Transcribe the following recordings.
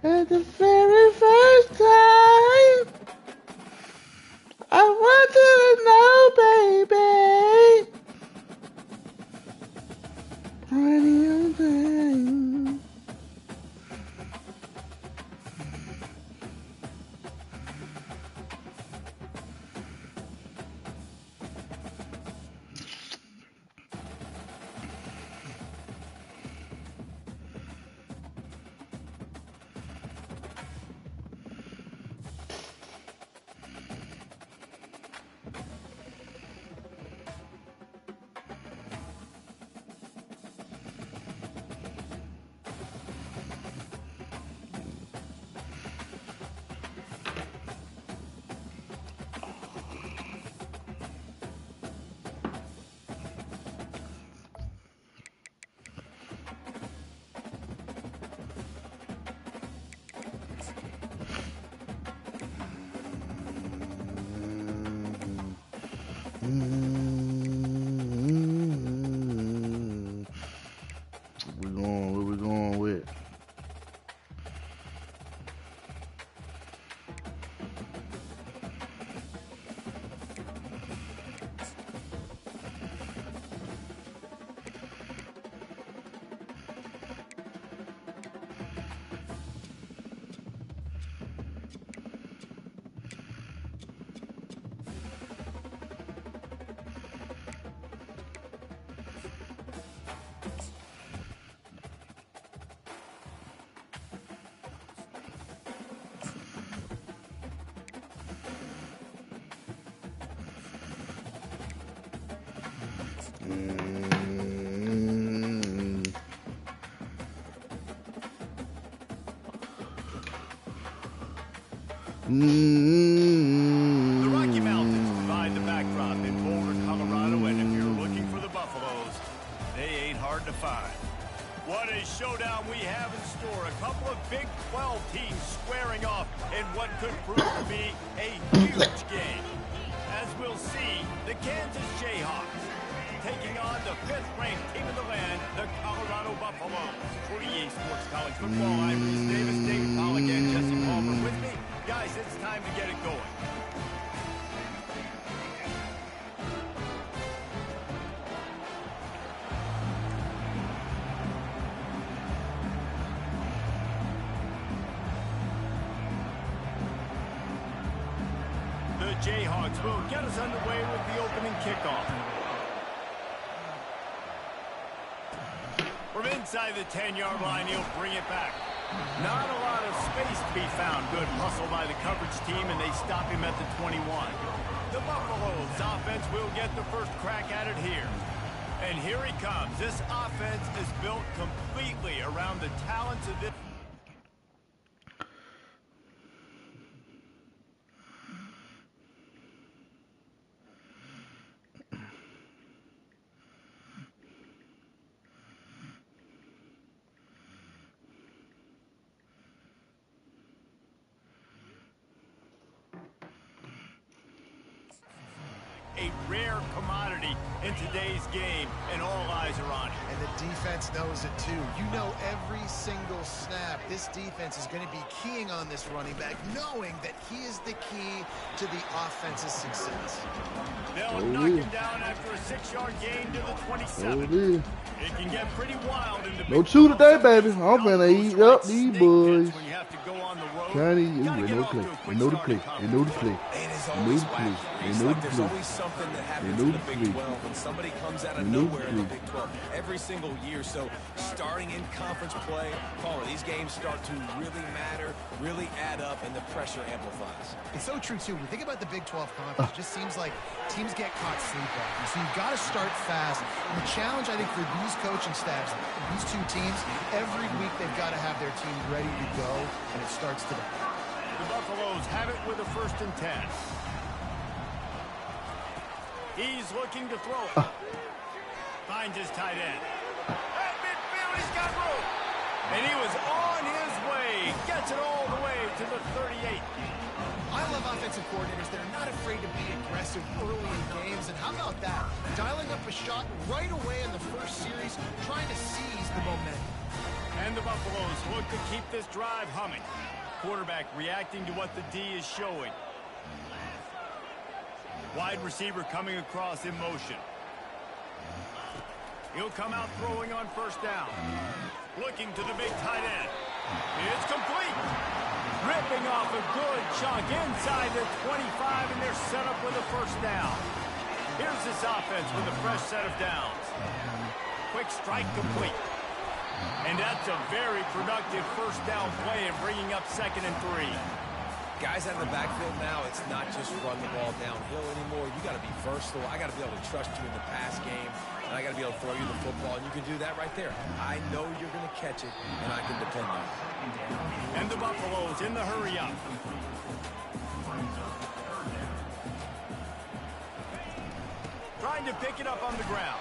And the very first time I wanted to know, baby, what do you think? Where we going with? The Rocky Mountains provide the backdrop in Boulder, Colorado, and if you're looking for the Buffaloes, they ain't hard to find. What a showdown we have in store. A couple of Big 12 teams squaring off in what could prove to be a huge game. As we'll see, the Kansas Jayhawks taking on the 5th-ranked team in the land, the Colorado Buffaloes. For EA Sports College Football, I'm Bruce Davis, Dave Pollock, and Jesse Palmer with me. Guys, it's time to get it going. The Jayhawks will get us underway with the opening kickoff. From inside the 10-yard line, he'll bring it back. Not a lot of space to be found. Good hustle by the coverage team, and they stop him at the 21. The Buffaloes offense will get the first crack at it here. And here he comes. This offense is built completely around the talents of this. A rare commodity in today's game, and all eyes are on it. And the defense knows it too. You know every single snap, this defense is going to be keying on this running back, knowing that he is the key to the offense's success. They'll knock him down after a 6-yard gain to the 27. It can get pretty wild in the No chew today, baby. I'm gonna eat up these boys. when you have to go on the road. Johnny, you know the play. You know the play. You know the play. It is You know always the play. wacky. You It's know like the there's play. always something that happens know in the the Big play. 12 when somebody comes out of You know the nowhere in the play. Big 12 every single year. So starting in conference play, Caller, these games start to really matter, really add up, and the pressure amplifies. It's so true, too. When you think about the Big 12 Conference, it just seems like teams get caught sleepwalking. So you've got to start fast. And the challenge, I think, for these coaching staffs, these two teams, every week they've got to have their team ready to go, and it starts today. The Buffaloes have it with a 1st and 10. He's looking to throw it. Finds his tight end. At midfield, he's got room. And he was on his way. Gets it all the way to the 38. I love offensive coordinators. They're not afraid to be aggressive early in games. And how about that? Dialing up a shot right away in the first series, trying to seize the momentum. And the Buffaloes look to keep this drive humming. Quarterback reacting to what the D is showing. Wide receiver coming across in motion. He'll come out throwing on 1st down. Looking to the big tight end. It's complete. Ripping off a good chunk inside the 25, and they're set up with a 1st down. Here's this offense with a fresh set of downs. Quick strike complete. And that's a very productive 1st down play and bringing up 2nd and 3. Guys out of the backfield now, it's not just run the ball downhill anymore. You got to be versatile. I got to be able to trust you in the pass game, and I got to be able to throw you the football, and you can do that right there. I know you're going to catch it, and I can depend on it. And the Buffaloes in the hurry up. Trying to pick it up on the ground.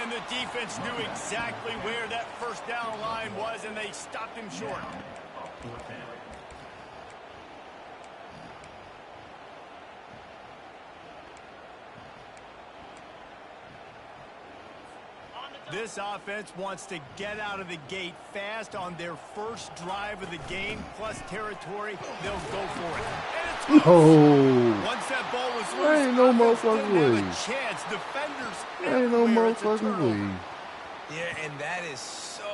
And the defense knew exactly where that 1st down line was, and they stopped him short. This offense wants to get out of the gate fast on their first drive of the game, plus territory. They'll go for it. And it's Oh, once that ball was loose, there ain't no offense motherfucking didn't way. have a chance. Defenders There ain't no everywhere. It's a motherfucking turnover. way. Yeah, and that is so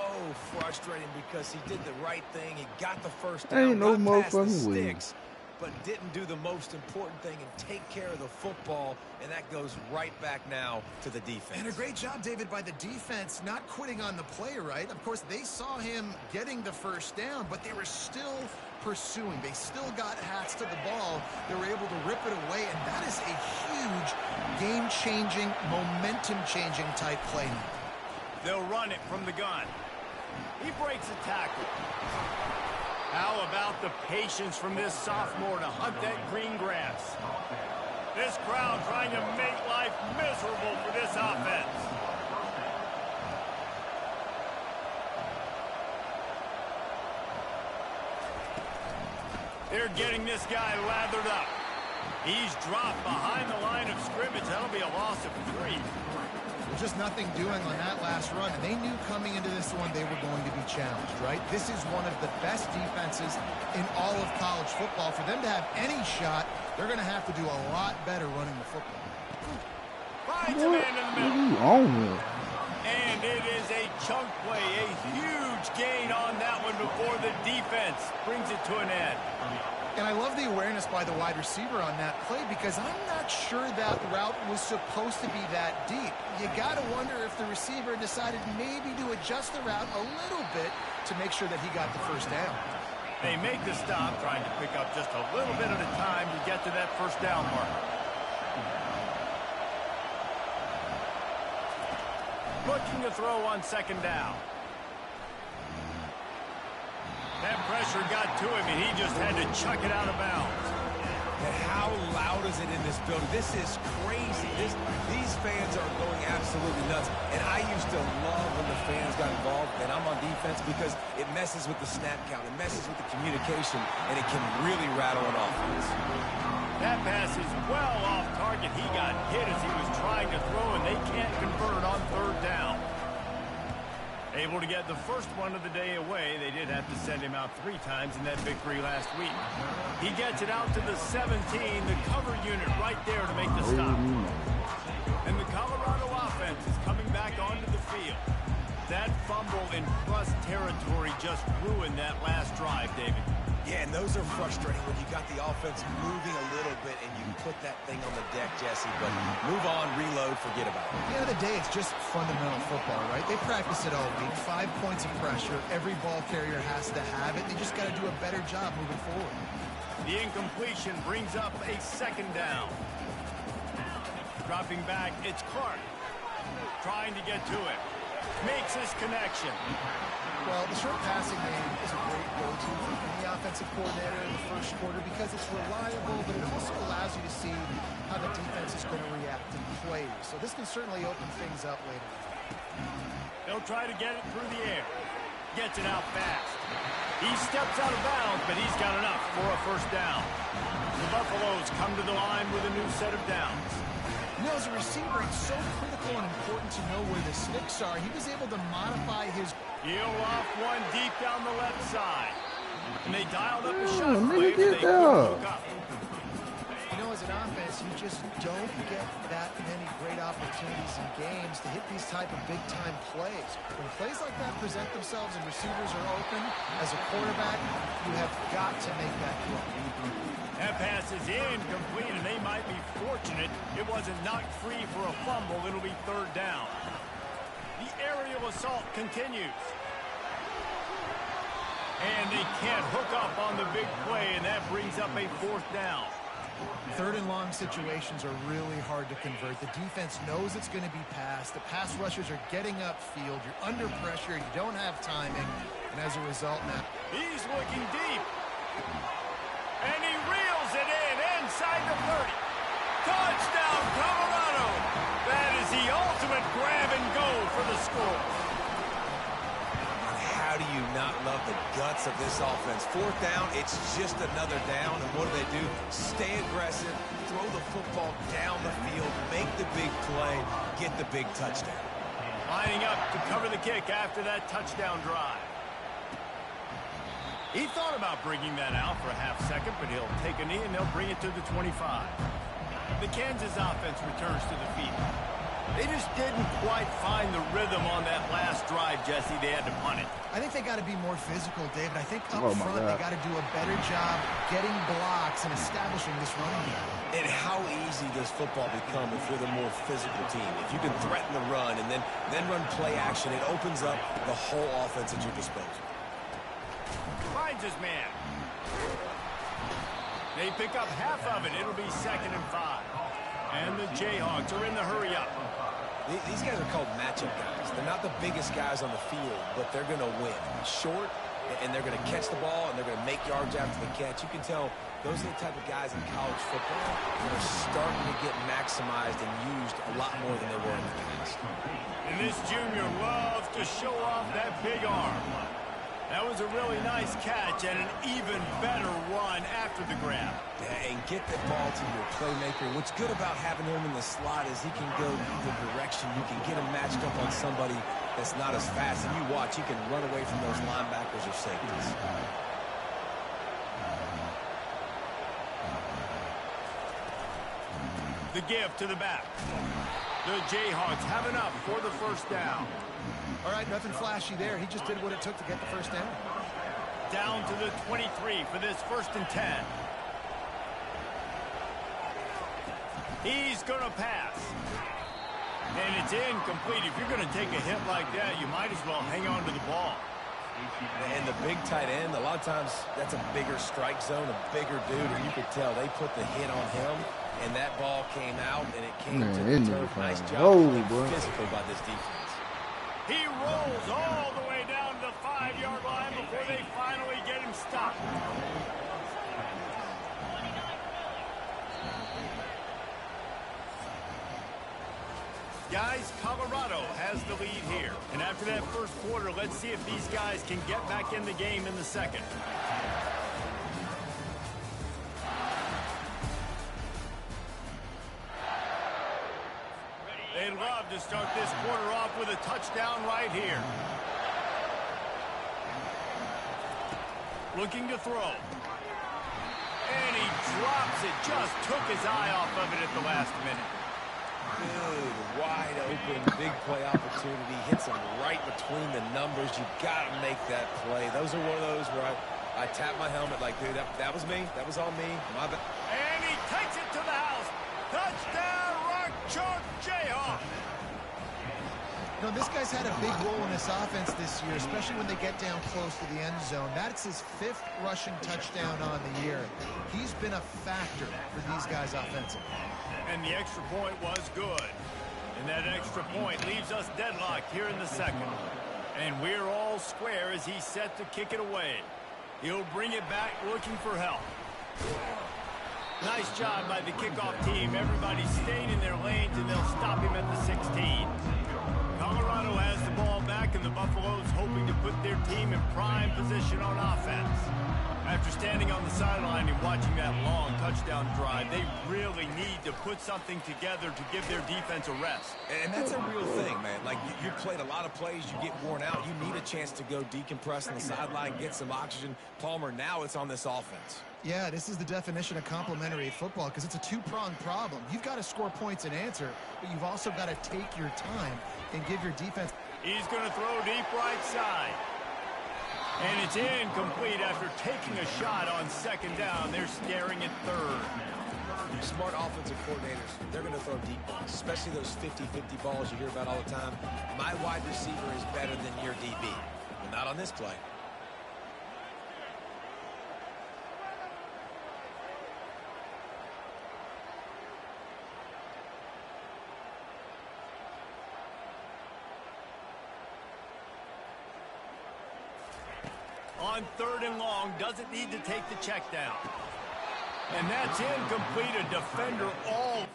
frustrating because he did the right thing. He got the 1st There down, ain't no got past the motherfucking way. sticks, but didn't do the most important thing and take care of the football, and that goes right back now to the defense. And a great job, David, by the defense, not quitting on the play, right? Of course, they saw him getting the 1st down, but they were still pursuing. They still got hats to the ball. They were able to rip it away, and that is a huge game-changing, momentum-changing type play. They'll run it from the gun. He breaks a tackle. How about the patience from this sophomore to hunt that green grass? This crowd trying to make life miserable for this offense. They're getting this guy lathered up. He's dropped behind the line of scrimmage. That'll be a loss of 3. There's just nothing doing on that last run, and they knew coming into this one they were going to be challenged, right? This is one of the best defenses in all of college football. For them to have any shot, they're going to have to do a lot better running the football. Finds a man in the What middle. are you on here? And it is a chunk play, a huge gain on that one before the defense brings it to an end. And I love the awareness by the wide receiver on that play because I'm not sure that route was supposed to be that deep. You got to wonder if the receiver decided maybe to adjust the route a little bit to make sure that he got the 1st down. They make the stop, trying to pick up just a little bit at a time to get to that 1st down mark. Looking to throw on second down. That pressure got to him, and he just had to chuck it out of bounds. And how loud is it in this building? This is crazy. These fans are going absolutely nuts. And I used to love when the fans got involved, and I'm on defense because it messes with the snap count. It messes with the communication, and it can really rattle an offense. That pass is well off target. He got hit as he was trying to throw, and they can't convert on third down. Able to get the first one of the day away. They did have to send him out 3 times in that victory last week. He gets it out to the 17, the cover unit right there to make the stop. And the Colorado offense is coming back onto the field. That fumble in plus territory just ruined that last drive, David. Yeah, and those are frustrating when you got the offense moving a little bit and you put that thing on the deck, Jesse. But move on, reload, forget about it. At the end of the day, it's just fundamental football, right? They practice it all week. 5 points of pressure. Every ball carrier has to have it. They just got to do a better job moving forward. The incompletion brings up a second down. Dropping back, it's Clark. Trying to get to it. Makes his connection. Well, the short passing game is a great go-to for any offensive coordinator in the first quarter because it's reliable, but it also allows you to see how the defense is going to react in plays. So this can certainly open things up later. They'll try to get it through the air. Gets it out fast. He steps out of bounds, but he's got enough for a first down. The Buffaloes come to the line with a new set of downs. You know, as a receiver, it's so critical and important to know where the sticks are. He was able to modify his... He'll off one deep down the left side. And they dialed up a shot nigga, play, get but they couldn't hook up. You know, as an offense, you just don't get that many great opportunities in games to hit these type of big-time plays. When plays like that present themselves and receivers are open, as a quarterback, you have got to make that throw. That pass is incomplete, and they might be fortunate it wasn't knocked free for a fumble. It'll be third down. The aerial assault continues. And they can't hook up on the big play, and that brings up a fourth down. Third and long situations are really hard to convert. The defense knows it's going to be passed. The pass rushers are getting upfield. You're under pressure. You don't have timing. And as a result, now... He's looking deep. And he reels it in inside the 30. Touchdown, Colorado. That is the ultimate grab and go for the score. How do you not love the guts of this offense? Fourth down, it's just another down. And what do? Stay aggressive, throw the football down the field, make the big play, get the big touchdown. Lining up to cover the kick after that touchdown drive. He thought about bringing that out for a half second, but he'll take a knee and they'll bring it to the 25. The Kansas offense returns to the field. They just didn't quite find the rhythm on that last drive, Jesse. They had to punt it. I think they got to be more physical, David. I think up front God. they got to do a better job getting blocks and establishing this running game. And how easy does football become if you're the more physical team? If you can threaten the run and then run play action, it opens up the whole offense at your disposal. Finds his man. They pick up half of it. It'll be 2nd and 5. And the Jayhawks are in the hurry up. These guys are called matchup guys. They're not the biggest guys on the field, but they're going to win. Short, and they're going to catch the ball, and they're going to make yards after the catch. You can tell those are the type of guys in college football that are starting to get maximized and used a lot more than they were in the past. And this junior loves to show off that big arm. That was a really nice catch and an even better run after the grab. Yeah, and get the ball to your playmaker. What's good about having him in the slot is he can go either direction. You can get him matched up on somebody that's not as fast. And you watch, he can run away from those linebackers or safeties. The give to the back. The Jayhawks have enough for the first down. All right, nothing flashy there. He just did what it took to get the first down. Down to the 23 for this 1st and 10. He's going to pass. And it's incomplete. If you're going to take a hit like that, you might as well hang on to the ball. And the big tight end, a lot of times that's a bigger strike zone, a bigger dude, and you could tell they put the hit on him, and that ball came out, and it came to the turf. Nice job physical by this defense. He rolls all the way down to the 5-yard line before they finally get him stopped. Guys, Colorado has the lead here. And after that first quarter, let's see if these guys can get back in the game in the second. They'd love to start this quarter off with a touchdown right here. Looking to throw. And he drops it. Just took his eye off of it at the last minute. Good, wide open, big play opportunity. Hits him right between the numbers. You got to make that play. Those are one of those where I tap my helmet like, dude, that was me. That was on me. My bad. And he takes it to the house. Touchdown, Rock Chalk Jayhawk. You know, this guy's had a big role in this offense this year, especially when they get down close to the end zone. That's his 5th rushing touchdown on the year. He's been a factor for these guys offensively. And the extra point was good. And that extra point leaves us deadlocked here in the second. And we're all square as he's set to kick it away. He'll bring it back looking for help. Nice job by the kickoff team. Everybody stayed in their lanes, and they'll stop him at the 16. Colorado has the ball back, and the Buffaloes hoping to put their team in prime position on offense. After standing on the sideline and watching that long touchdown drive, they really need to put something together to give their defense a rest. And that's a real thing, man. Like, you played a lot of plays, you get worn out. You need a chance to go decompress on the sideline, get some oxygen. Palmer, now it's on this offense. Yeah, this is the definition of complementary football because it's a two-pronged problem. You've got to score points and answer, but you've also got to take your time and give your defense. He's going to throw deep right side. And it's incomplete after taking a shot on second down. They're staring at third. Smart offensive coordinators, they're going to throw deep balls, especially those 50-50 balls you hear about all the time. My wide receiver is better than your DB. But not on this play. On 3rd and long, doesn't need to take the check down. And that's incomplete. A defender all.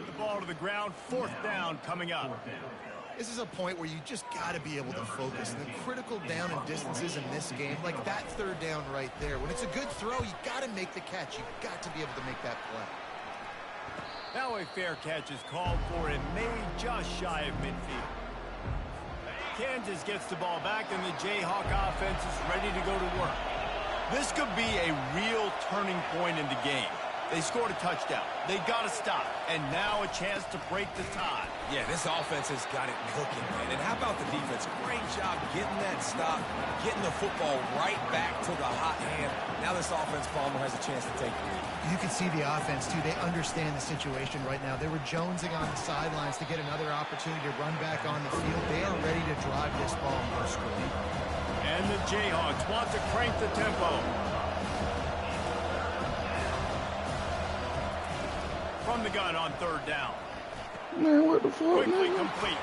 The ball to the ground, 4th down coming up. This is a point where you just got to be able to focus. And the critical down and distances in this game, like that third down right there. When it's a good throw, you got to make the catch. You've got to be able to make that play. Now a fair catch is called for and made just shy of midfield. Kansas gets the ball back, and the Jayhawk offense is ready to go to work. This could be a real turning point in the game. They scored a touchdown. They got to stop. And now a chance to break the tie. Yeah, this offense has got it cooking, man. And how about the defense? Great job getting that stop, getting the football right back to the hot hand. Now this offense, Palmer, has a chance to take the lead. You can see the offense, too. They understand the situation right now. They were jonesing on the sidelines to get another opportunity to run back on the field. They are ready to drive this ball and go score. And the Jayhawks want to crank the tempo. From the gun on third down. Man, what the fuck, Quickly man? complete.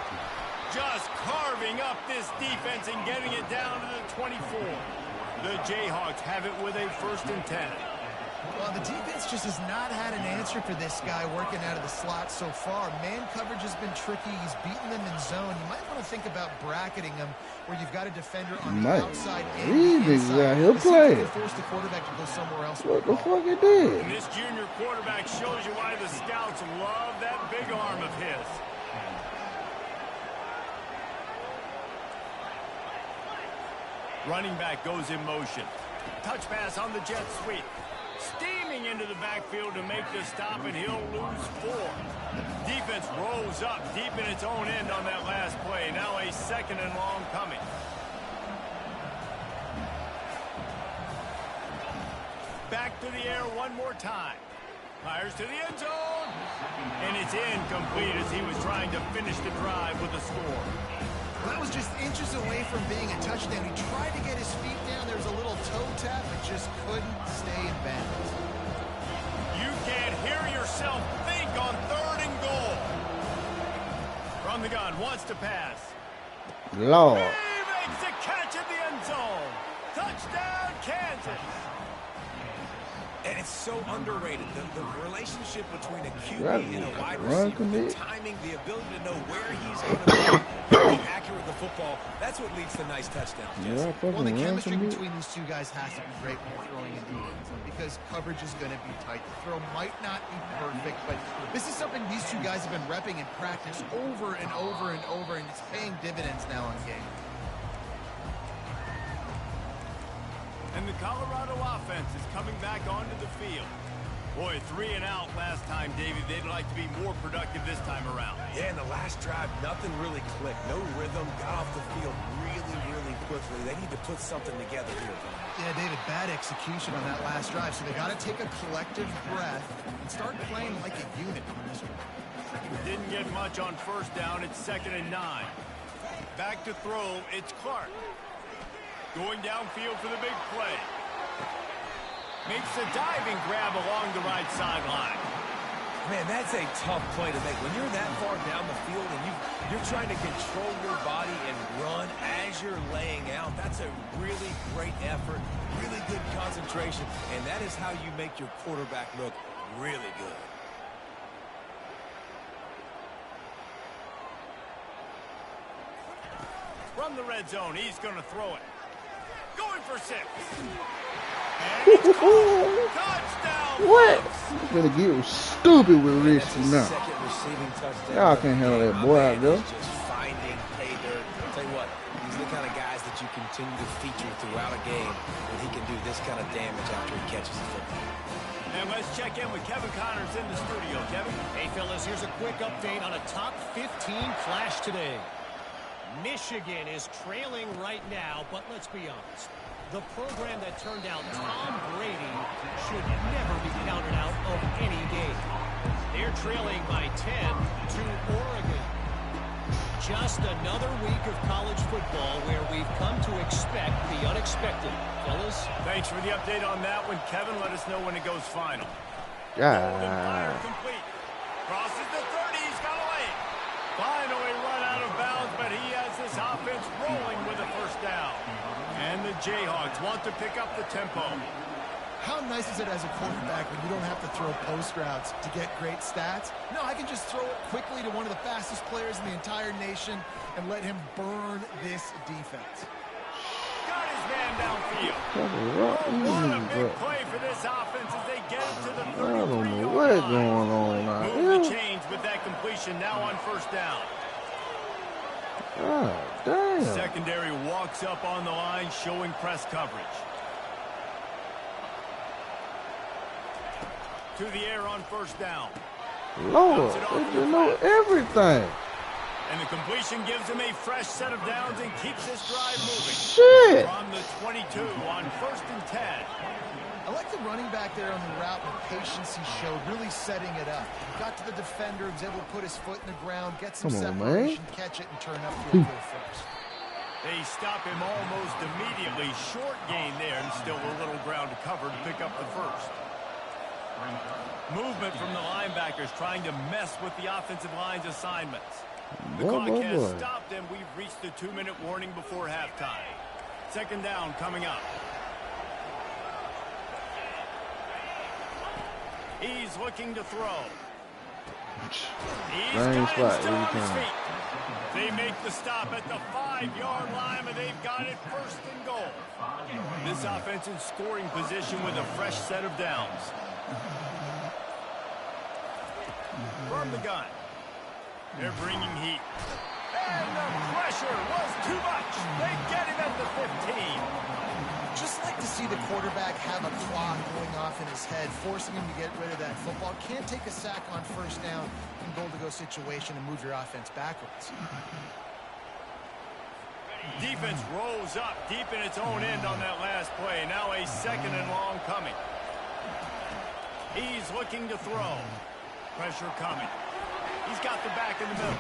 Just carving up this defense and getting it down to the 24. The Jayhawks have it with a 1st and 10. Well, the defense just has not had an answer for this guy working out of the slot so far. Man coverage has been tricky. He's beaten them in zone. You might want to think about bracketing him where you've got a defender on the outside and the inside. He'll play. Force the quarterback to go somewhere else. What the fuck it did? And this junior quarterback shows you why the scouts love that big arm of his. Running back goes in motion. Touch pass on the jet sweep. Steaming into the backfield to make the stop, and he'll lose 4. Defense rolls up deep in its own end on that last play. Now a 2nd and long coming. Back to the air one more time. Fires to the end zone. And it's incomplete as he was trying to finish the drive with a score. Well, that was just inches away from being a touchdown. He tried to get his feet down. There was a little toe tap, but just couldn't stay in bounds. You can't hear yourself think on 3rd and goal. From the gun, wants to pass. Lord. He makes the catch in the end zone. Touchdown, Kansas. And it's so underrated. The relationship between a QB and a wide receiver, the timing, the ability to know where he's going to be accurate with the football, that's what leads to nice touchdowns. Yeah, well, the chemistry between these two guys has to be great when you're throwing in defense because coverage is going to be tight. The throw might not be perfect, but this is something these two guys have been repping in practice over and over and over, and it's paying dividends now in game. And the Colorado offense is coming back onto the field. Boy, 3 and out last time, David. They'd like to be more productive this time around. Yeah, in the last drive, nothing really clicked. No rhythm. Got off the field really quickly. They need to put something together here. Yeah, David, bad execution on that last drive. So they got to take a collective breath and start playing like a unit on this one. Didn't get much on 1st down. It's 2nd and 9. Back to throw. It's Clark. Going downfield for the big play. Makes a diving grab along the right sideline. Man, that's a tough play to make. When you're that far down the field and you're trying to control your body and run as you're laying out, that's a really great effort, really good concentration, and that is how you make your quarterback look really good. From the red zone, he's going to throw it. Going for 6. And it's caught. Touchdown. What? I'm gonna get stupid with this now. Y'all can't handle that boy out there. Just finding pay dirt. I'll tell you what, these are the kind of guys that you continue to feature throughout a game when he can do this kind of damage after he catches the football. And let's check in with Kevin Connors in the studio. Kevin? Hey, fellas, here's a quick update on a top 15 clash today. Michigan is trailing right now, but let's be honest. The program that turned out Tom Brady should never be counted out of any game. They're trailing by 10 to Oregon. Just another week of college football where we've come to expect the unexpected. Fellas? Thanks for the update on that one, Kevin. Let us know when it goes final. Yeah. Complete. Crosses the 30. He's got a lane. Finally run out of bounds, but he has this offense rolling with a 1st down. And the Jayhawks want to pick up the tempo. How nice is it as a quarterback when you don't have to throw post routes to get great stats? No, I can just throw it quickly to one of the fastest players in the entire nation and let him burn this defense. Got his man downfield. What a big play for this offense as they get it to the 33-yard line. I don't know what's going on out Move here. the chains with that completion now on first down. God damn. Secondary walks up on the line showing press coverage. To the air on first down. Lord, they just know everything. And the completion gives him a fresh set of downs and keeps this drive moving. Shit. From the 22 on 1st and 10. I like the running back there on the route and the patience he showed, really setting it up. Got to the defender, was able to put his foot in the ground, get some separation, catch it, and turn up field goal first. They stop him almost immediately. Short gain there, and still a little ground to cover to pick up the first. Movement from the linebackers trying to mess with the offensive line's assignments. The clock has stopped, and we've reached the 2-minute warning before halftime. Second down coming up. He's looking to throw. He's got him still on his feet. They make the stop at the 5-yard line, and they've got it first and goal. This offense in scoring position with a fresh set of downs. From the gun. They're bringing heat. And the pressure was too much. They get him at the 15. Just like to see the quarterback have a clock going off in his head, forcing him to get rid of that football. Can't take a sack on first down in goal-to-go situation and move your offense backwards. Defense rolls up deep in its own end on that last play. Now a second and long coming. He's looking to throw. Pressure coming. He's got the back in the middle.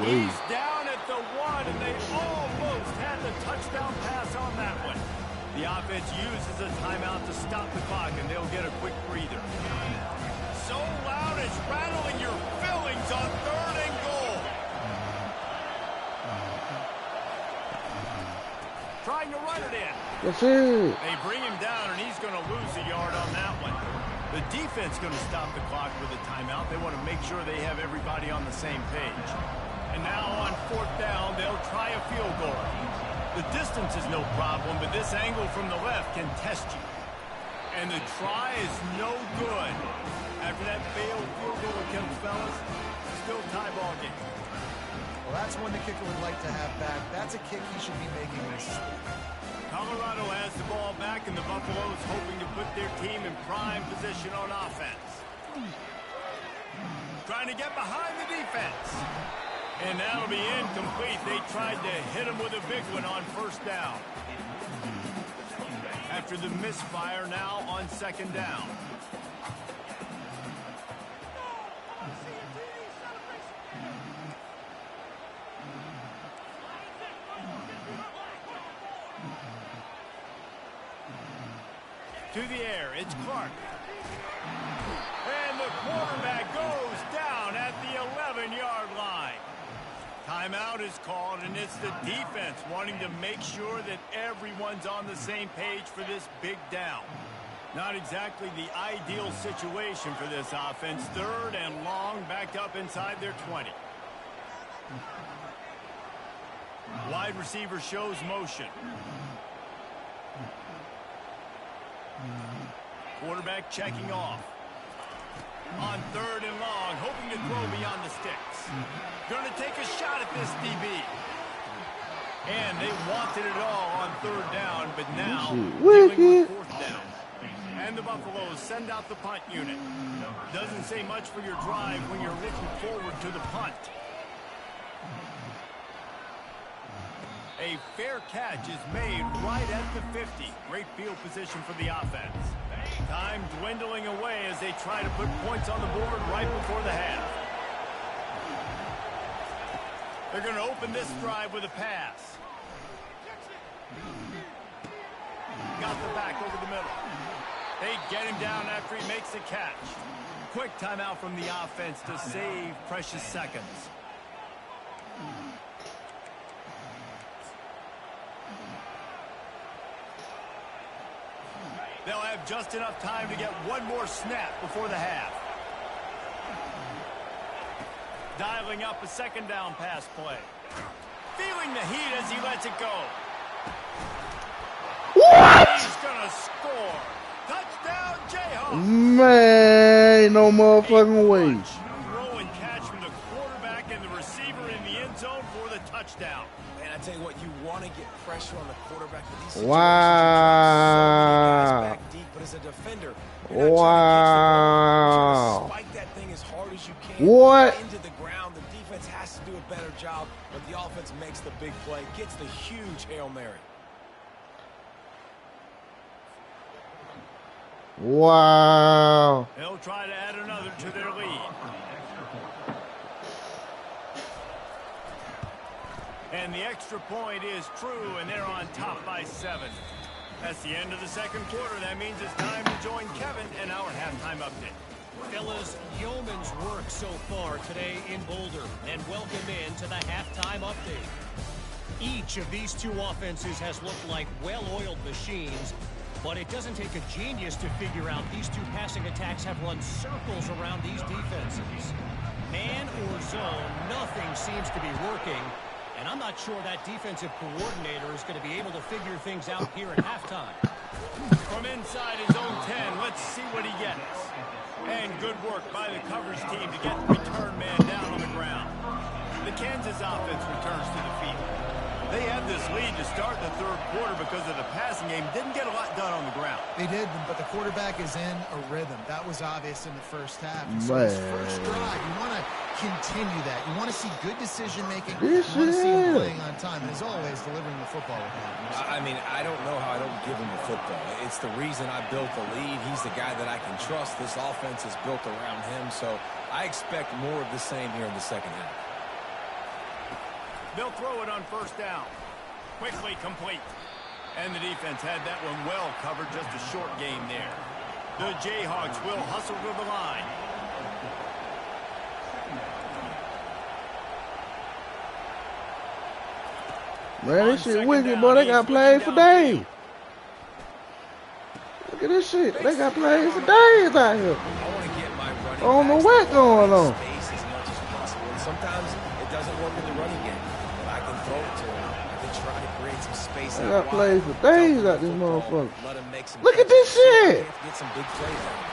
He's down at the 1, and they almost had the touchdown pass on that one. The offense uses a timeout to stop the clock, and they'll get a quick breather. So loud it's rattling your fillings on 3rd and goal. Trying to run it in. That's it. They bring him down, and he's going to lose a yard on that one. The defense going to stop the clock with a timeout. They want to make sure they have everybody on the same page. And now on 4th down, they'll try a field goal. The distance is no problem, but this angle from the left can test you. And the try is no good. After that failed field goal attempt, fellas, still tie ball game. Well, that's one the kicker would like to have back. That's a kick he should be making in his sleep. Colorado has the ball back, and the Buffaloes hoping to put their team in prime position on offense. Trying to get behind the defense. And that'll be incomplete. They tried to hit him with a big one on 1st down. After the misfire, now on 2nd down. To the air, it's Clark. And the quarterback goes down at the 11-yard line. Timeout is called, and it's the defense wanting to make sure that everyone's on the same page for this big down. Not exactly the ideal situation for this offense. 3rd and long, backed up inside their 20. Wide receiver shows motion. Quarterback checking off. On 3rd and long, hoping to throw beyond the sticks. Going to take a shot at this DB. And they wanted it all on 3rd down, but now dealing with 4th down. And the Buffaloes send out the punt unit. Doesn't say much for your drive when you're looking forward to the punt. A fair catch is made right at the 50. Great field position for the offense. Time dwindling away as they try to put points on the board right before the half. They're going to open this drive with a pass. Got the back over the middle. They get him down after he makes a catch. Quick timeout from the offense to save precious seconds. They'll have have just enough time to get one more snap before the half. Dialing up a second down pass play. Feeling the heat as he lets it go. What? He's going to score. Touchdown, Jayhawks. Man, no motherfucking way. Throw and catch from the quarterback and the receiver in the end zone for the touchdown. Man, I tell you what, you want to get pressure on the quarterback with these situations. Wow. Back deep, but as a defender, Wow. spike that thing as hard as you can. What? Into the ground. The defense has to do a better job, but the offense makes the big play, gets the huge Hail Mary. Wow. They'll try to add another to their lead. And the extra point is true, and they're on top by 7. That's the end of the second quarter. That means it's time to join Kevin and our halftime update. Fellas, yeoman's work so far today in Boulder, and welcome in to the halftime update. Each of these two offenses has looked like well-oiled machines, but it doesn't take a genius to figure out these two passing attacks have run circles around these defenses. Man or zone, nothing seems to be working, and I'm not sure that defensive coordinator is going to be able to figure things out here at halftime. From inside his own 10, let's see what he gets. And good work by the coverage team to get the return man down on the ground. The Kansas offense returns to the field. They had this lead to start the third quarter because of the passing game. Didn't get a lot done on the ground. They did, but the quarterback is in a rhythm. That was obvious in the first half. And so his first drive, you want to continue that. You want to see good decision-making. You want to see him playing on time. And as always, delivering the football with him. I mean, I don't know how I don't give him the football. It's the reason I built the lead. He's the guy that I can trust. This offense is built around him, so I expect more of the same here in the second half. They'll throw it on first down. Quickly complete. And the defense had that one well covered. Just a short game there. The Jayhawks will hustle to the line. Man, this shit wicked, boy. They got plays for days. Look at this shit. They got plays for days out here. I don't know what's going on. Sometimes it doesn't work in the running game, but I can throw it to him. I can try to create some space. They got plays for days out this motherfucker. Look at this shit. Get some big plays out.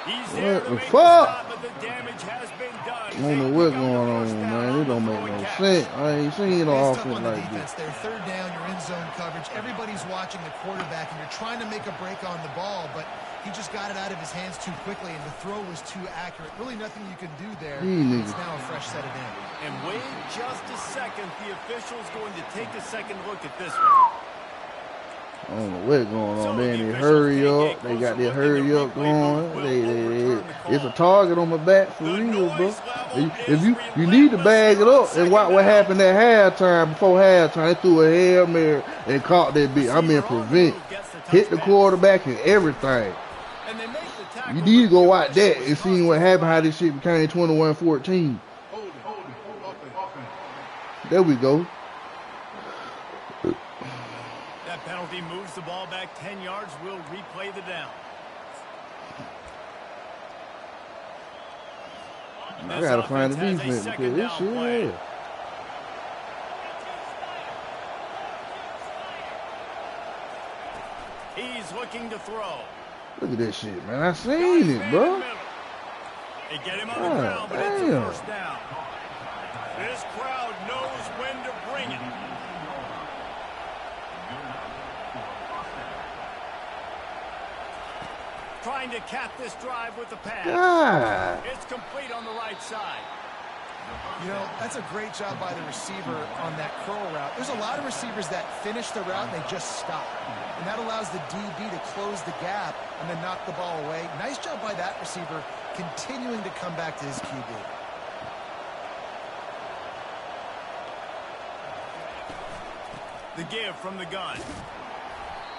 He's there What to the make fuck? the stop, but the damage has been done. I don't know what's going on, man. It don't make no sense. I ain't seen no It's tough offense on the like defense. this. They're third down, you're in zone coverage. Everybody's watching the quarterback, and you're trying to make a break on the ball, but he just got it out of his hands too quickly, and the throw was too accurate. Really nothing you can do there. It's now a fresh set of in. And wait just a second. The official's going to take a second look at this one. I don't know what's going on. They need to hurry up. They got their hurry up going. It's a target on my back for real, bro. If you need to bag it up and watch what happened at halftime. Before halftime, they threw a Hail Mary and caught that bitch. I mean, prevent. Hit the quarterback and everything. You need to go watch that and see what happened, how this shit became 21-14. There we go. That penalty moves the ball back 10 yards. We'll replay the down. I gotta find the defense because this shit is. He's looking to throw. Look at that shit, man. I seen it, bro. They get him on the ground, but it's a first down. This crowd knows when to bring it. Trying to cap this drive with the pass. God. It's complete on the right side. You know, that's a great job by the receiver on that curl route. There's a lot of receivers that finish the route and they just stop. And that allows the DB to close the gap and then knock the ball away. Nice job by that receiver continuing to come back to his QB. The give from the gun.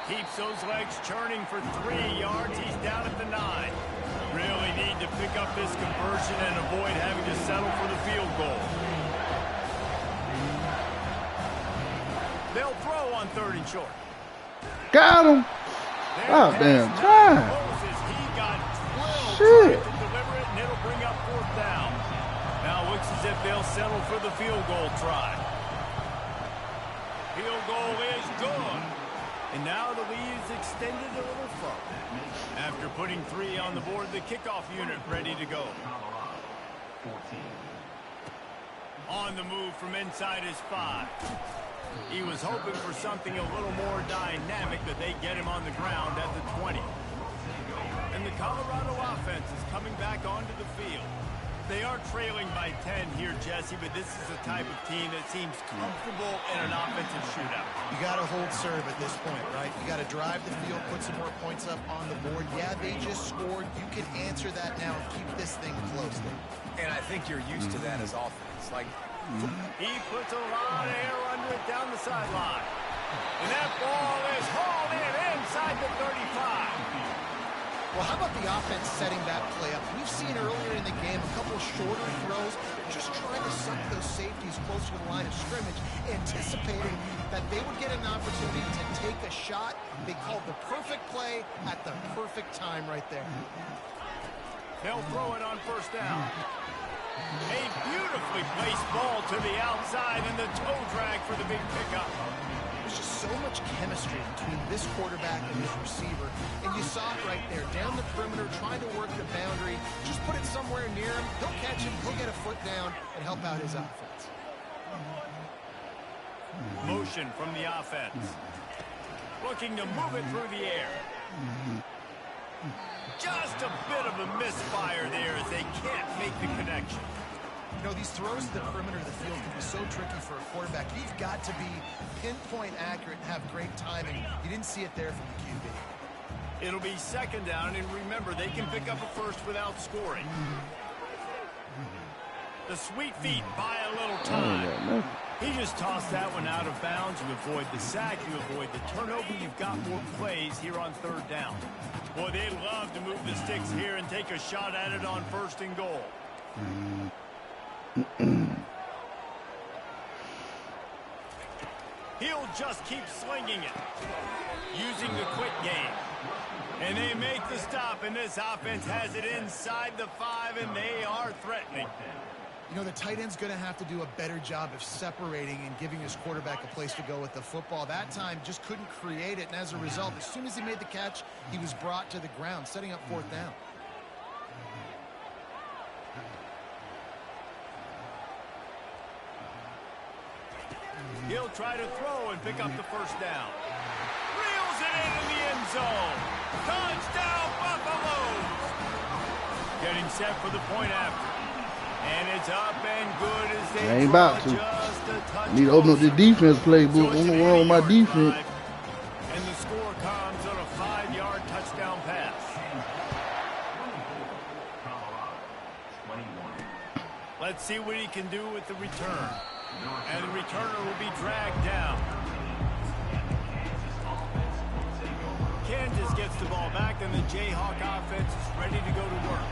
Keeps those legs churning for 3 yards. He's down at the 9. Really need to pick up this conversion and avoid having to settle for the field goal. They'll throw on 3rd and short. Got him. God damn time. He got drilled Shit. trying to deliver it, and it'll bring up 4th down. Now it looks as if they'll settle for the field goal try. Field goal is good. And now the lead is extended a little further. After putting 3 on the board, the kickoff unit ready to go. On the move from inside his 5. He was hoping for something a little more dynamic, but they get him on the ground at the 20. And the Colorado offense is coming back onto the field. They are trailing by 10 here, Jesse, but this is the type of team that seems comfortable in an offensive shootout. You got to hold serve at this point, right? You got to drive the field, put some more points up on the board. Yeah, they just scored. You can answer that now and keep this thing close. And I think you're used to that as offense. Like, he puts a lot of air under it down the sideline. And that ball is hauled in inside the 35. Well, how about the offense setting that play up? We've seen earlier in the game a couple shorter throws, just trying to suck those safeties closer to the line of scrimmage, anticipating that they would get an opportunity to take a shot. They called the perfect play at the perfect time right there. They'll throw it on 1st down. A beautifully placed ball to the outside and the toe drag for the big pickup. There's just so much chemistry between this quarterback and his receiver. And you saw it right there, down the perimeter, trying to work the boundary. Just put it somewhere near him. He'll catch him. He'll get a foot down and help out his offense. Motion from the offense. Looking to move it through the air. Just a bit of a misfire there as they can't make the connection. You know, these throws to the perimeter of the field can be so tricky for a quarterback. You've got to be pinpoint accurate and have great timing. You didn't see it there from the QB. It'll be 2nd down, and remember, they can pick up a first without scoring. The sweet feet buy a little time. He just tossed that one out of bounds. You avoid the sack, you avoid the turnover. You've got more plays here on 3rd down. Boy, they love to move the sticks here and take a shot at it on 1st and goal. He'll just keep slinging it, using the quick game. And they make the stop, and this offense has it inside the 5, and they are threatening. You know, the tight end's going to have to do a better job of separating and giving his quarterback a place to go with the football. That time just couldn't create it, and as a result, as soon as he made the catch, he was brought to the ground, setting up 4th down. He'll try to throw and pick up the 1st down. Reels it in the end zone. Touchdown, Buffaloes! Getting set for the point after. And it's up and good as they ain't about to. Need to open up the defense playbook. What's wrong with my defense? And the score comes on a 5-yard touchdown pass. Let's see what he can do with the return. And the returner will be dragged down. Kansas gets the ball back, and the Jayhawk offense is ready to go to work.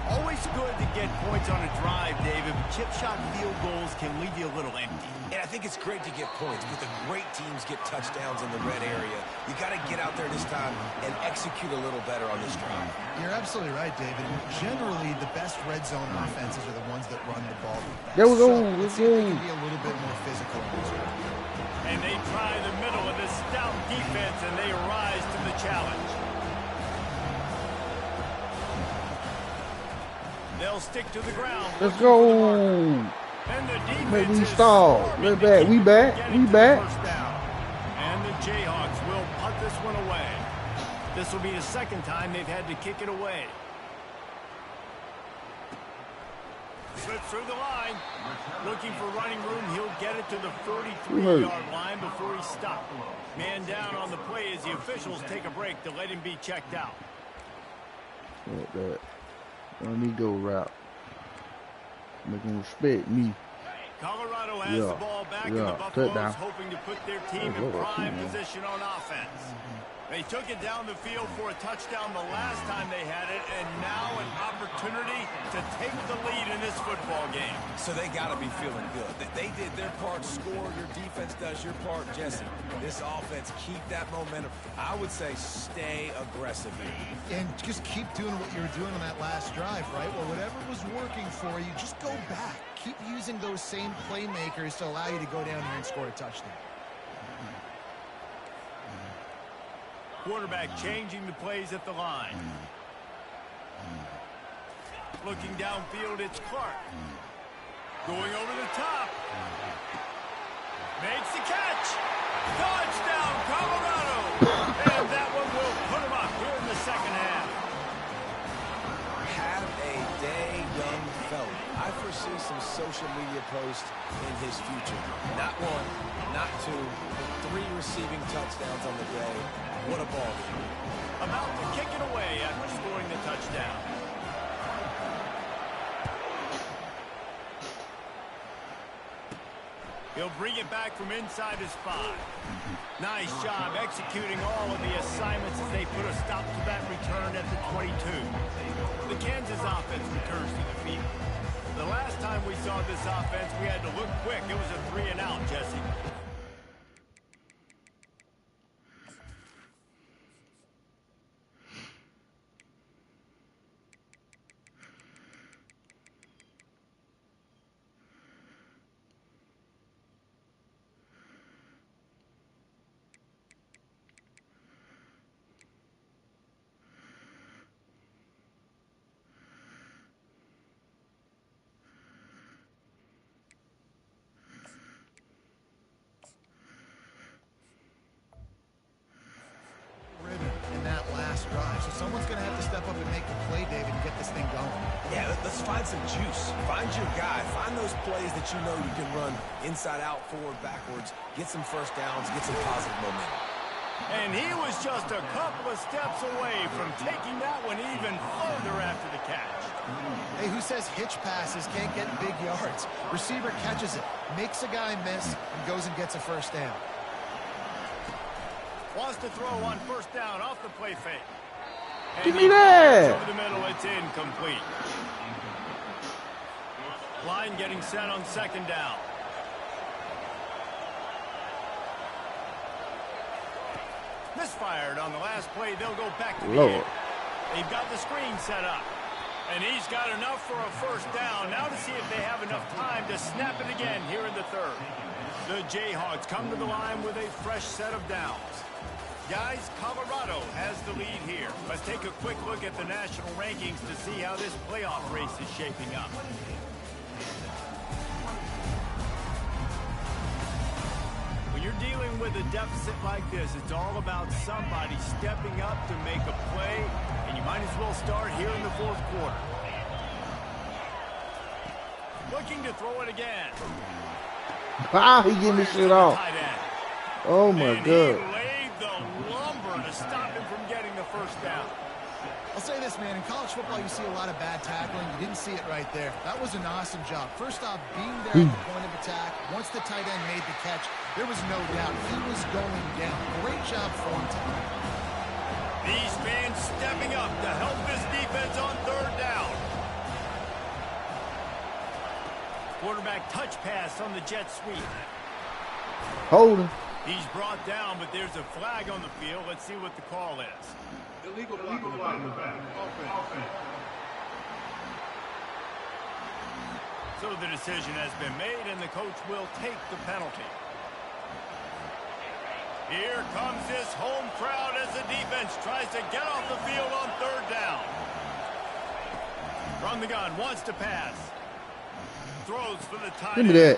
Always good to get points on a drive, David, but chip shot field goals can leave you a little empty. and I think it's great to get points, but the great teams get touchdowns in the red area. You got to get out there this time and execute a little better on this drive. You're absolutely right, David. Generally, the best red zone offenses are the ones that run the ball the best. There we go. So let's see if they can be a little bit more physical in this one. And they try the middle of this stout defense, and they rise to the challenge. They'll stick to the ground. Let's go. And the defense Maybe we stall. We're back. We back. We back. And the Jayhawks will punt this one away. This will be the second time they've had to kick it away. Slips through the line. Looking for running room. He'll get it to the 43-yard line before he stopped. Man down on the play as the officials take a break to let him be checked out. Like that. Let me go route. Make them respect me. Colorado has the ball back, and the Buffaloes hoping to put their team in prime position on offense. They took it down the field for a touchdown the last time they had it, and now an opportunity to take the lead in this football game. So they got to be feeling good. They did their part, score. Your defense does your part, Jesse. This offense, keep that momentum. I would say stay aggressive here. And just keep doing what you were doing on that last drive, right? Well, whatever was working for you, just go back. Keep using those same playmakers to allow you to go down here and score a touchdown. Quarterback changing the plays at the line. Looking downfield, it's Clark. Going over the top. Makes the catch. Touchdown, Colorado. And that one will put him up here in the second half. Have a day, young fella. I foresee some social media posts in his future. Not one, not two, but 3 receiving touchdowns on the day. What a ball game. About to kick it away after scoring the touchdown. He'll bring it back from inside his 5. Nice job executing all of the assignments as they put a stop to that return at the 22. The Kansas offense returns to the field. The last time we saw this offense, we had to look quick. It was a 3-and-out, Jesse. Someone's going to have to step up and make the play, David, and get this thing going. Yeah, let's find some juice. Find your guy. Find those plays that you know you can run inside out, forward, backwards. Get some first downs. Get some positive momentum. And he was just a couple of steps away from taking that one even further after the catch. Hey, who says hitch passes can't get big yards? Receiver catches it, makes a guy miss, and goes and gets a first down. Wants to throw on first down off the play fake. Give me that. Over the middle, it's incomplete. Line getting set on second down. Misfired on the last play. They'll go back to the air. They've got the screen set up. And he's got enough for a first down. Now to see if they have enough time to snap it again here in the third. The Jayhawks come to the line with a fresh set of downs. Guys, Colorado has the lead here. Let's take a quick look at the national rankings to see how this playoff race is shaping up. When you're dealing with a deficit like this, it's all about somebody stepping up to make a play, and you might as well start here in the fourth quarter. Looking to throw it again. Wow, he giving this shit off. Oh my God. Stop him from getting the first down. I'll say this, man. In college football, you see a lot of bad tackling. You didn't see it right there. That was an awesome job. First off, being there at the point of attack. Once the tight end made the catch, there was no doubt he was going down. Great job for him tonight. These fans stepping up to help this defense on third down. Quarterback touch pass on the jet sweep. Hold him. He's brought down, but there's a flag on the field. Let's see what the call is. Illegal flag in the back. Offense. So the decision has been made, and the coach will take the penalty. Here comes this home crowd as the defense tries to get off the field on third down. From the gun, wants to pass. Throws for the tight end. Give me that.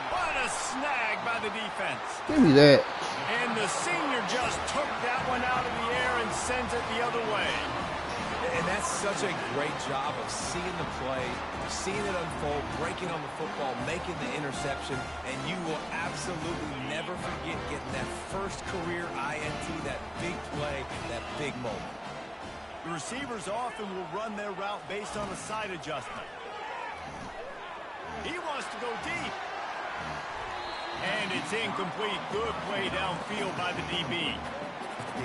What a snag by the defense. Give me that. And the senior just took that one out of the air and sends it the other way. And that's such a great job of seeing the play, seeing it unfold, breaking on the football, making the interception, and you will absolutely never forget getting that first career INT, that big play, that big moment. The receivers often will run their route based on a side adjustment. He wants to go deep. And it's incomplete. Good play downfield by the DB.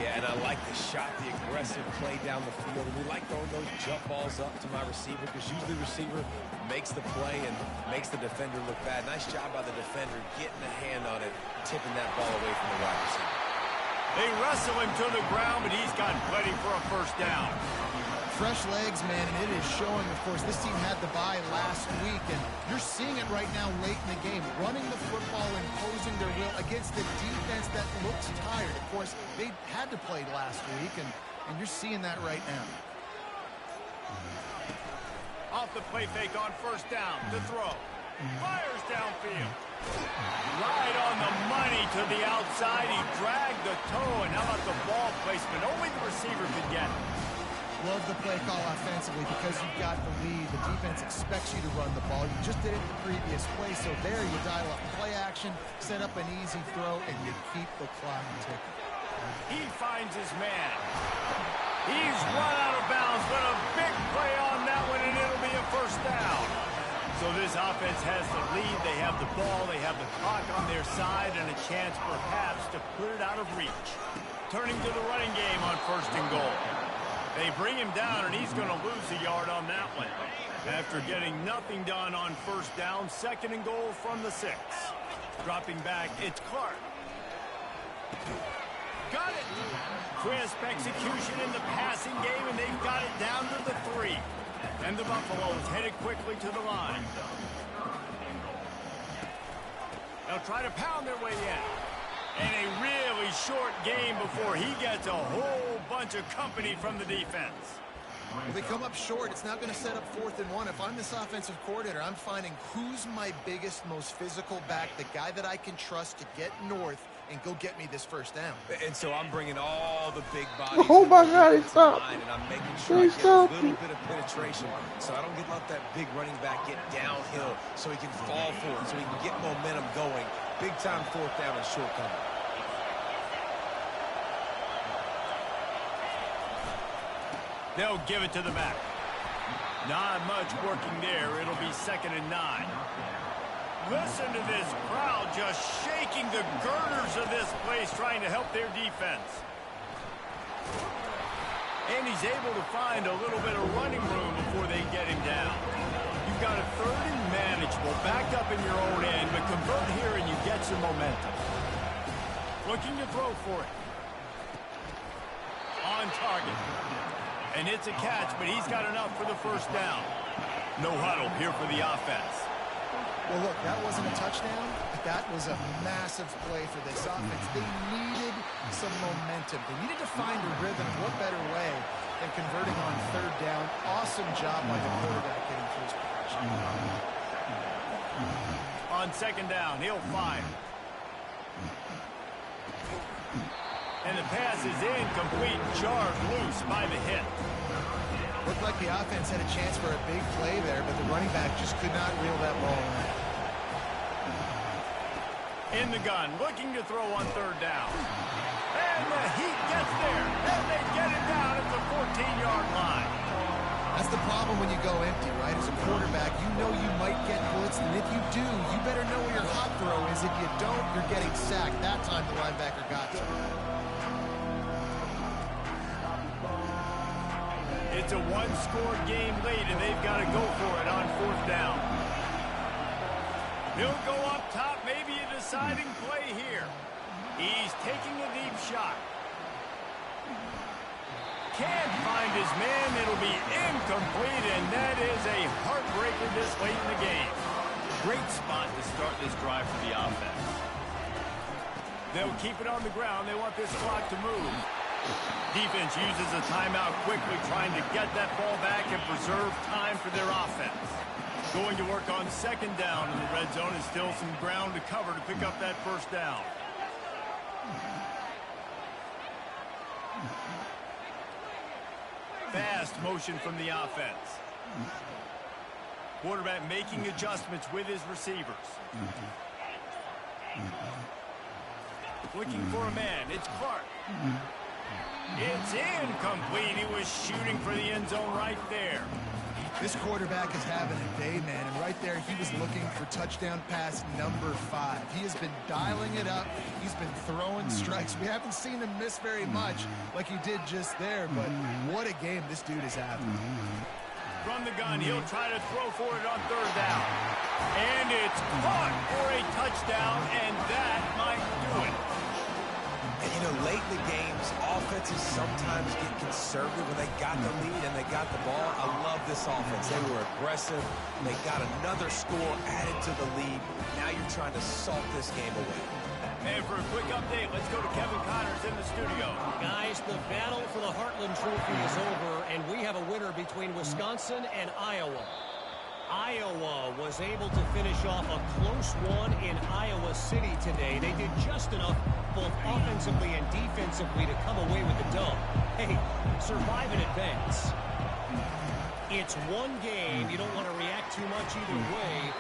Yeah, and I like the shot, the aggressive play down the field. And we like throwing those jump balls up to my receiver because usually the receiver makes the play and makes the defender look bad. Nice job by the defender getting a hand on it, tipping that ball away from the wide receiver. They wrestle him to the ground, but he's got plenty for a first down. Fresh legs, man, and it is showing, of course, this team had the bye last week, and you're seeing it right now late in the game, running the football, imposing their will against the defense that looks tired. Of course, they had to play last week, and you're seeing that right now. Off the play fake on first down, to throw. Fires downfield. Right on the money to the outside. He dragged the toe, and how about the ball placement? Only the receiver could get it. Love the play call offensively because you've got the lead. The defense expects you to run the ball. You just did it the previous play, so there you dial up play action, set up an easy throw, and you keep the clock ticking. He finds his man. He's run out of bounds, but a big play on that one, and it'll be a first down. So this offense has the lead. They have the ball. They have the clock on their side and a chance perhaps to put it out of reach. Turning to the running game on first and goal. They bring him down, and he's going to lose a yard on that one. After getting nothing done on first down, second and goal from the 6. Dropping back, it's Clark. Got it. Crisp execution in the passing game, and they've got it down to the 3. And the Buffaloes headed quickly to the line. They'll try to pound their way in. And a really short game before he gets a whole bunch of company from the defense. Well, they come up short. It's not going to set up 4th and 1. If I'm this offensive coordinator, I'm finding who's my biggest, most physical back, the guy that I can trust to get north and go get me this first down. And so I'm bringing all the big bodies. Oh my God, he stopped. And I'm making sure I get a little bit of penetration so I don't let that big running back get downhill so he can fall forward, so he can get momentum going. Big time 4th down and short cover. They'll give it to the back. Not much working there. It'll be 2nd and 9. Listen to this crowd just shaking the girders of this place trying to help their defense. And he's able to find a little bit of running room before they get him down. You've got a 3rd and manageable, backed up in your own end, but convert here and you get some momentum. Looking to throw for it. On target. And it's a catch, but he's got enough for the first down. No huddle here for the offense. Well, look, that wasn't a touchdown, but that was a massive play for this offense. They needed some momentum. They needed to find a rhythm. What better way than converting on 3rd down? Awesome job by the quarterback getting through his progression. On 2nd down, he'll fire. And the pass is incomplete, jarred loose by the hit. Looked like the offense had a chance for a big play there, but the running back just could not reel that ball in. In the gun, looking to throw on 3rd down. And the heat gets there, and they get it down at the 14-yard line. That's the problem when you go empty, right? As a quarterback, you know you might get blitzed, and if you do, you better know where your hot throw is. If you don't, you're getting sacked. That time the linebacker got to it. It's a one-score game late, and they've got to go for it on 4th down. He'll go up top, maybe a deciding play here. He's taking a deep shot. Can't find his man. It'll be incomplete, and that is a heartbreaker this late in the game. Great spot to start this drive for the offense. They'll keep it on the ground. They want this clock to move. Defense uses a timeout quickly, trying to get that ball back and preserve time for their offense. Going to work on 2nd down in the red zone, and still some ground to cover to pick up that first down. Fast motion from the offense. Quarterback making adjustments with his receivers. Looking for a man. It's Clark. It's incomplete. He was shooting for the end zone right there. This quarterback is having a day, man, and right there he was looking for touchdown pass number 5. He has been dialing it up. He's been throwing strikes. We haven't seen him miss very much like he did just there, but what a game this dude is having. From the gun, he'll try to throw for it on 3rd down. And it's caught for a touchdown, and that might do it. And, you know, late in the games, offenses sometimes get conservative when they got the lead and they got the ball. I love this offense. They were aggressive. They got another score added to the lead. Now you're trying to salt this game away. And for a quick update, let's go to Kevin Connors in the studio. Guys, the battle for the Heartland Trophy is over, and we have a winner between Wisconsin and Iowa. Iowa was able to finish off a close one in Iowa City today. They did just enough both offensively and defensively to come away with the dub. Hey, survive and advance. It's one game. You don't want to react too much either way.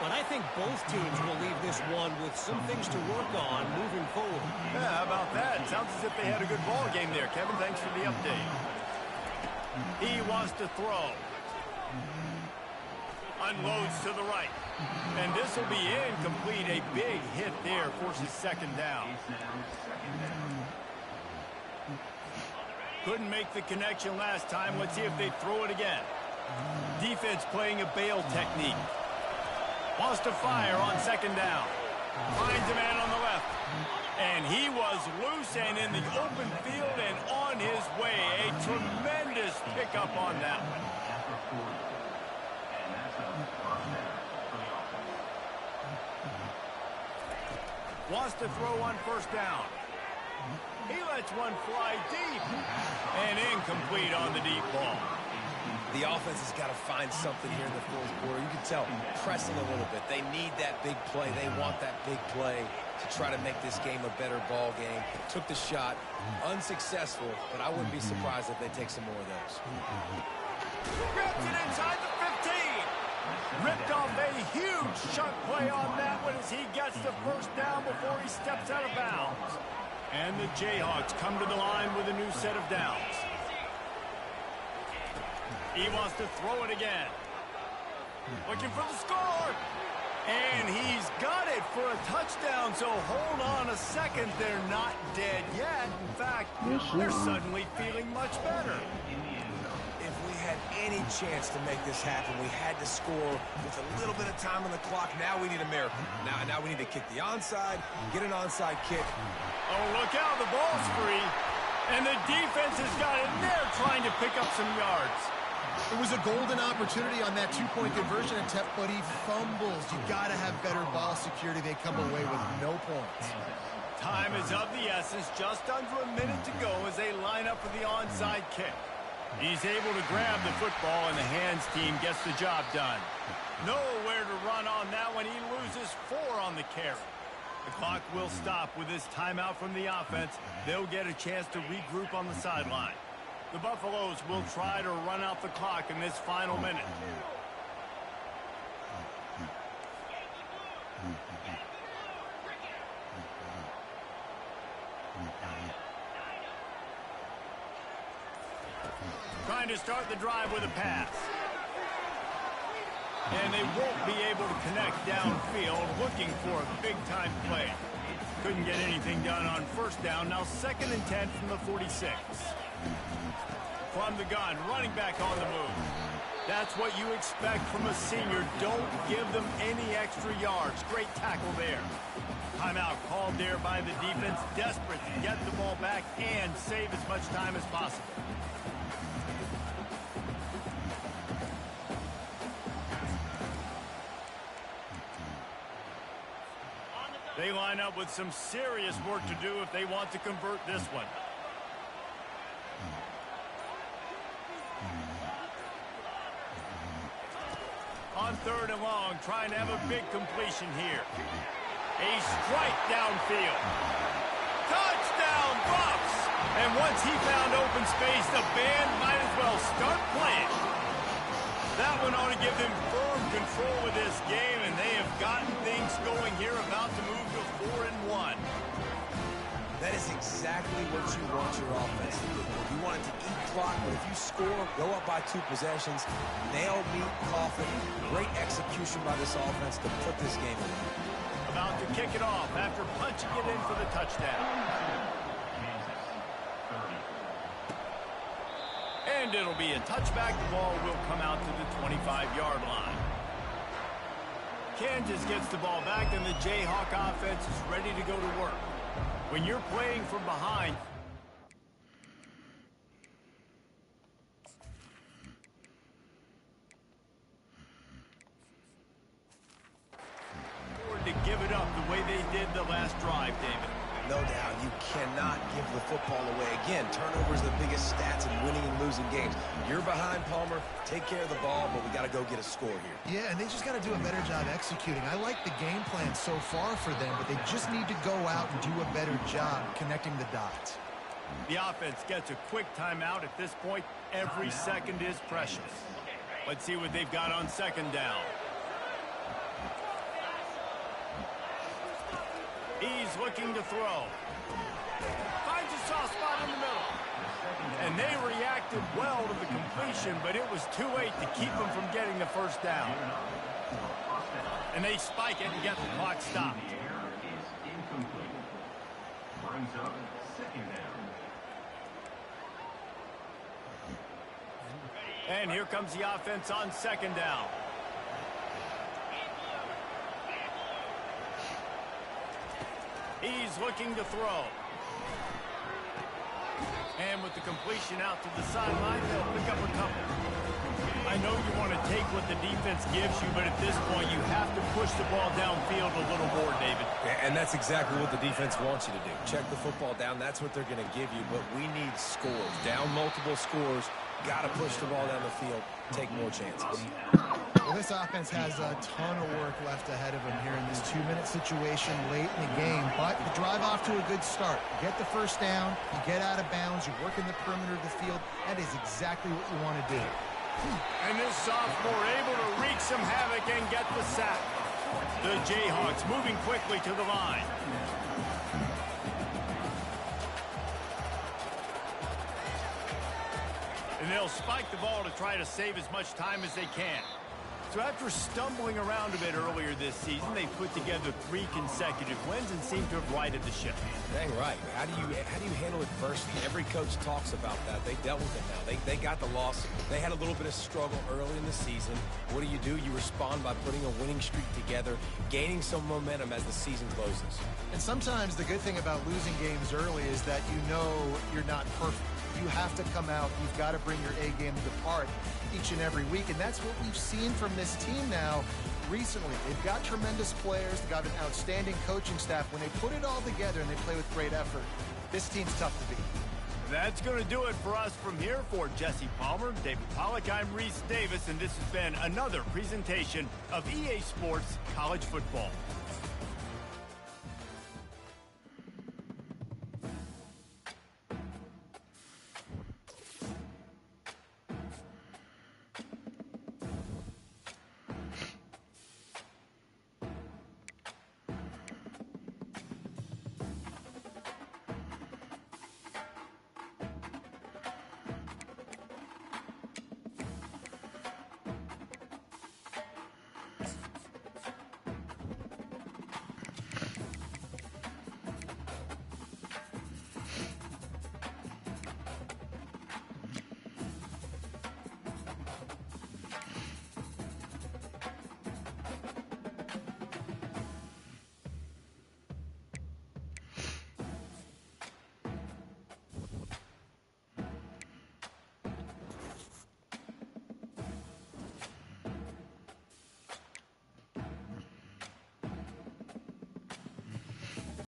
But I think both teams will leave this one with some things to work on moving forward. Yeah, how about that? Sounds as if they had a good ball game there. Kevin, thanks for the update. He wants to throw. Unloads to the right. And this will be incomplete. A big hit there forces 2nd down. Couldn't make the connection last time. Let's see if they throw it again. Defense playing a bail technique. Wants to fire on 2nd down. Finds a man on the left. And he was loose and in the open field and on his way. A tremendous pickup on that one. Wants to throw on 1st down. He lets one fly deep. And incomplete on the deep ball. The offense has got to find something here in the 4th quarter. You can tell, pressing a little bit. They need that big play. They want that big play to try to make this game a better ball game. Took the shot, unsuccessful, but I wouldn't be surprised if they take some more of those. Ripped it inside the 15. Ripped off a huge chunk play on that one as he gets the 1st down before he steps out of bounds. And the Jayhawks come to the line with a new set of downs. He wants to throw it again. Looking for the score. And he's got it for a touchdown, so hold on a second. They're not dead yet. In fact, they're suddenly feeling much better. If we had any chance to make this happen, we had to score with a little bit of time on the clock. Now we need a miracle. Now we need to kick the onside, get an onside kick. Oh, look out. The ball's free. And the defense has got it. They're trying to pick up some yards. It was a golden opportunity on that 2-point conversion attempt, but he fumbles. You got to have better ball security. They come away with no points. Time is of the essence. Just under a minute to go as they line up for the onside kick. He's able to grab the football, and the hands team gets the job done. Nowhere to run on that one. He loses 4 on the carry. The clock will stop with this timeout from the offense. They'll get a chance to regroup on the sideline. The Buffaloes will try to run out the clock in this final minute. Trying to start the drive with a pass. And they won't be able to connect downfield, looking for a big-time play. Couldn't get anything done on 1st down. Now 2nd and 10 from the 46. From the gun, running back on the move. That's what you expect from a senior. Don't give them any extra yards. Great tackle there. Timeout called there by the defense. Desperate to get the ball back and save as much time as possible. They line up with some serious work to do if they want to convert this one. On 3rd and long, trying to have a big completion here. A strike downfield. Touchdown, Buffs! And once he found open space, the band might as well start playing. That one ought to give them firm control of this game, and they have gotten things going here, about to move to 4-1. That is exactly what you want your offense to do. You want it to eat clock, but if you score, go up by 2 possessions, nail meat coffin. Great execution by this offense to put this game away. About to kick it off after punching it in for the touchdown. And it'll be a touchback. The ball will come out to the 25-yard line. Kansas gets the ball back, and the Jayhawk offense is ready to go to work. When you're playing from behind, to give it up the way they did the last drive, David. No doubt, you cannot give the football away. Again, turnovers are the biggest stats in winning and losing games. You're behind, Palmer. Take care of the ball, but we got to go get a score here. Yeah, and they just got to do a better job executing. I like the game plan so far for them, but they just need to go out and do a better job connecting the dots. The offense gets a quick timeout at this point. Every second is precious. Let's see what they've got on second down. He's looking to throw. Finds a soft spot in the middle. And they reacted well to the completion, but it was too late to keep them from getting the first down. And they spike it and get the clock stopped. Brings up second down. And here comes the offense on second down. He's looking to throw. And with the completion out to the sideline, they'll pick up a couple. I know you want to take what the defense gives you, but at this point, you have to push the ball downfield a little more, David. Yeah, and that's exactly what the defense wants you to do. Check the football down. That's what they're going to give you, but we need scores. Down multiple scores. Got to push the ball down the field. Take more chances. Well, this offense has a ton of work left ahead of them here in this 2-minute situation late in the game, but you drive off to a good start. You get the first down, you get out of bounds, you work in the perimeter of the field. That is exactly what you want to do. And this sophomore able to wreak some havoc and get the sack. The Jayhawks moving quickly to the line. And they'll spike the ball to try to save as much time as they can. So after stumbling around a bit earlier this season, they put together 3 consecutive wins and seem to have righted the ship. Dang right. How do you handle adversity? Every coach talks about that. They dealt with it now. They got the loss. They had a little bit of struggle early in the season. What do? You respond by putting a winning streak together, gaining some momentum as the season closes. And sometimes the good thing about losing games early is that you know you're not perfect. You have to come out. You've got to bring your A game to part each and every week, and that's what we've seen from this team now recently. They've got tremendous players. They've got an outstanding coaching staff. When they put it all together and they play with great effort, this team's tough to beat. That's going to do it for us from here. For Jesse Palmer, David Pollack, I'm Reese Davis, and this has been another presentation of EA Sports College Football.